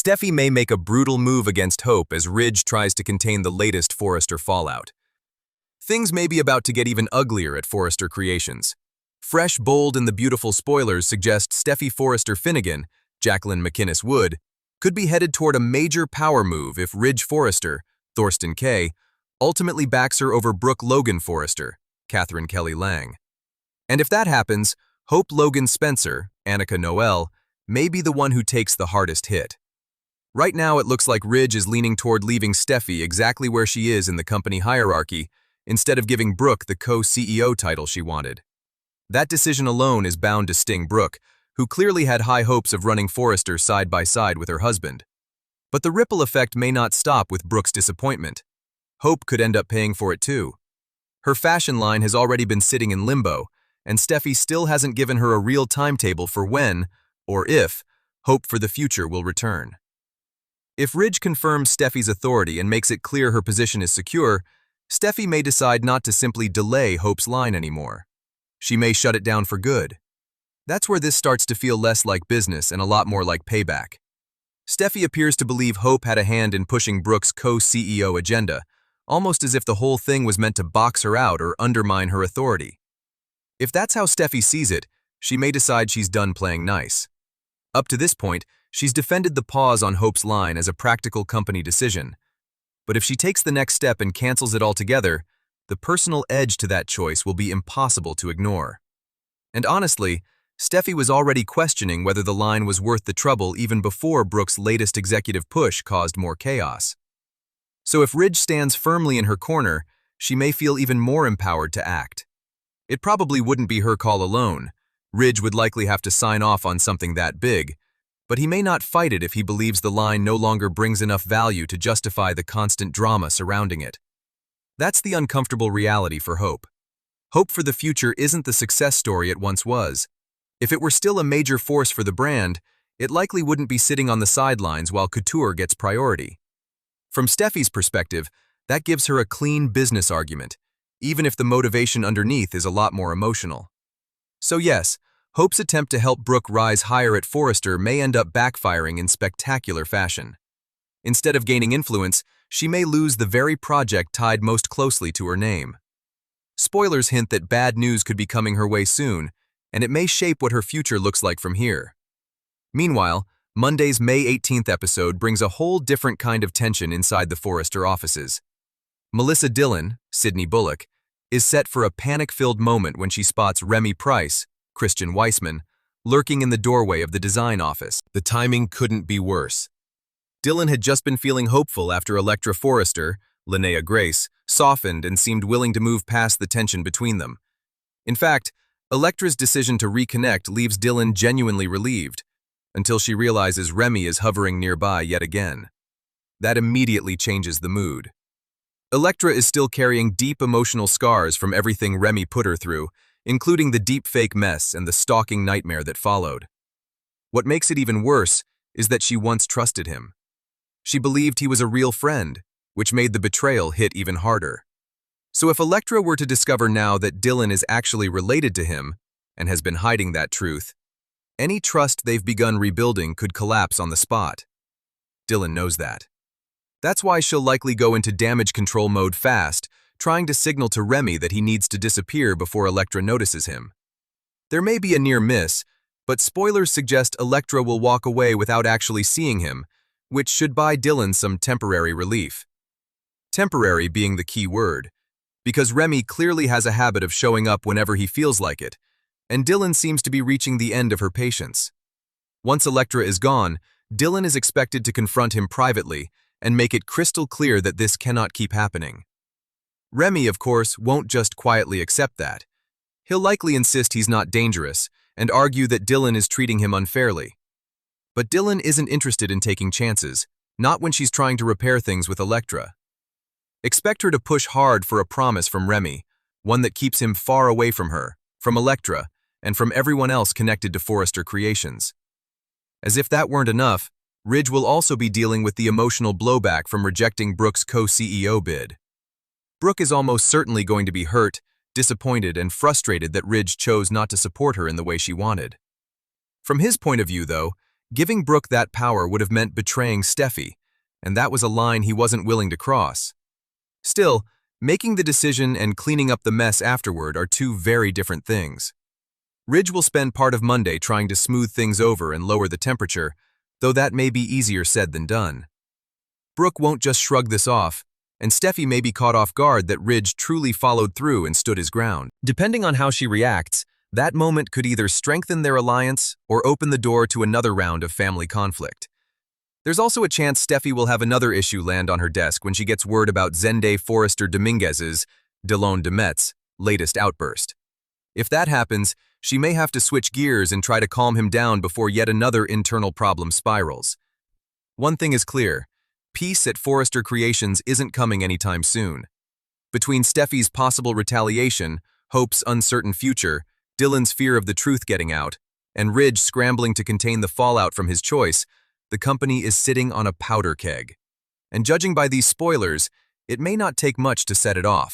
Steffy may make a brutal move against Hope as Ridge tries to contain the latest Forrester fallout. Things may be about to get even uglier at Forrester Creations. Fresh, bold, and the beautiful spoilers suggest Steffy Forrester Finnegan, Jacqueline McInnes Wood, could be headed toward a major power move if Ridge Forrester, Thorsten Kaye, ultimately backs her over Brooke Logan Forrester, Catherine Kelly Lang. And if that happens, Hope Logan Spencer, Annika Noel, may be the one who takes the hardest hit. Right now it looks like Ridge is leaning toward leaving Steffy exactly where she is in the company hierarchy, instead of giving Brooke the co-CEO title she wanted. That decision alone is bound to sting Brooke, who clearly had high hopes of running Forrester side by side with her husband. But the ripple effect may not stop with Brooke's disappointment. Hope could end up paying for it too. Her fashion line has already been sitting in limbo, and Steffy still hasn't given her a real timetable for when, or if, Hope for the future will return. If Ridge confirms Steffy's authority and makes it clear her position is secure, Steffy may decide not to simply delay Hope's line anymore. She may shut it down for good. That's where this starts to feel less like business and a lot more like payback. Steffy appears to believe Hope had a hand in pushing Brooke's co-CEO agenda, almost as if the whole thing was meant to box her out or undermine her authority. If that's how Steffy sees it, she may decide she's done playing nice. Up to this point, she's defended the pause on Hope's line as a practical company decision. But if she takes the next step and cancels it altogether, the personal edge to that choice will be impossible to ignore. And honestly, Steffy was already questioning whether the line was worth the trouble even before Brooke's latest executive push caused more chaos. So if Ridge stands firmly in her corner, she may feel even more empowered to act. It probably wouldn't be her call alone. Ridge would likely have to sign off on something that big, but he may not fight it if he believes the line no longer brings enough value to justify the constant drama surrounding it. That's the uncomfortable reality for Hope. Hope for the future isn't the success story it once was. If it were still a major force for the brand, it likely wouldn't be sitting on the sidelines while couture gets priority. From Steffy's perspective, that gives her a clean business argument, even if the motivation underneath is a lot more emotional. So yes, Hope's attempt to help Brooke rise higher at Forrester may end up backfiring in spectacular fashion. Instead of gaining influence, she may lose the very project tied most closely to her name. Spoilers hint that bad news could be coming her way soon, and it may shape what her future looks like from here. Meanwhile, Monday's May 18th episode brings a whole different kind of tension inside the Forrester offices. Melissa Dillon, Sydney Bullock, is set for a panic-filled moment when she spots Remy Price, Christian Weissman, lurking in the doorway of the design office. The timing couldn't be worse. Dillon had just been feeling hopeful after Electra Forrester, Linnea Grace, softened and seemed willing to move past the tension between them. In fact, Electra's decision to reconnect leaves Dillon genuinely relieved, until she realizes Remy is hovering nearby yet again. That immediately changes the mood. Electra is still carrying deep emotional scars from everything Remy put her through, including the deep-fake mess and the stalking nightmare that followed. What makes it even worse is that she once trusted him. She believed he was a real friend, which made the betrayal hit even harder. So if Electra were to discover now that Dillon is actually related to him, and has been hiding that truth, any trust they've begun rebuilding could collapse on the spot. Dillon knows that. That's why she'll likely go into damage control mode fast, trying to signal to Remy that he needs to disappear before Electra notices him. There may be a near miss, but spoilers suggest Electra will walk away without actually seeing him, which should buy Dillon some temporary relief. Temporary being the key word, because Remy clearly has a habit of showing up whenever he feels like it, and Dillon seems to be reaching the end of her patience. Once Electra is gone, Dillon is expected to confront him privately and make it crystal clear that this cannot keep happening. Remy, of course, won't just quietly accept that. He'll likely insist he's not dangerous and argue that Dillon is treating him unfairly. But Dillon isn't interested in taking chances, not when she's trying to repair things with Electra. Expect her to push hard for a promise from Remy, one that keeps him far away from her, from Electra, and from everyone else connected to Forrester Creations. As if that weren't enough, Ridge will also be dealing with the emotional blowback from rejecting Brooke's co-CEO bid. Brooke is almost certainly going to be hurt, disappointed, and frustrated that Ridge chose not to support her in the way she wanted. From his point of view, though, Giving Brooke that power would have meant betraying Steffy, and that was a line he wasn't willing to cross. Still, making the decision and cleaning up the mess afterward are two very different things. Ridge will spend part of Monday trying to smooth things over and lower the temperature, though that may be easier said than done. Brooke won't just shrug this off, and Steffy may be caught off guard that Ridge truly followed through and stood his ground. Depending on how she reacts, that moment could either strengthen their alliance or open the door to another round of family conflict. There's also a chance Steffy will have another issue land on her desk when she gets word about Zende Forrester Dominguez's, Delon de Metz, latest outburst. If that happens, she may have to switch gears and try to calm him down before yet another internal problem spirals. One thing is clear, peace at Forrester Creations isn't coming anytime soon. Between Steffy's possible retaliation, Hope's uncertain future, Dylan's fear of the truth getting out, and Ridge scrambling to contain the fallout from his choice, the company is sitting on a powder keg. And judging by these spoilers, it may not take much to set it off.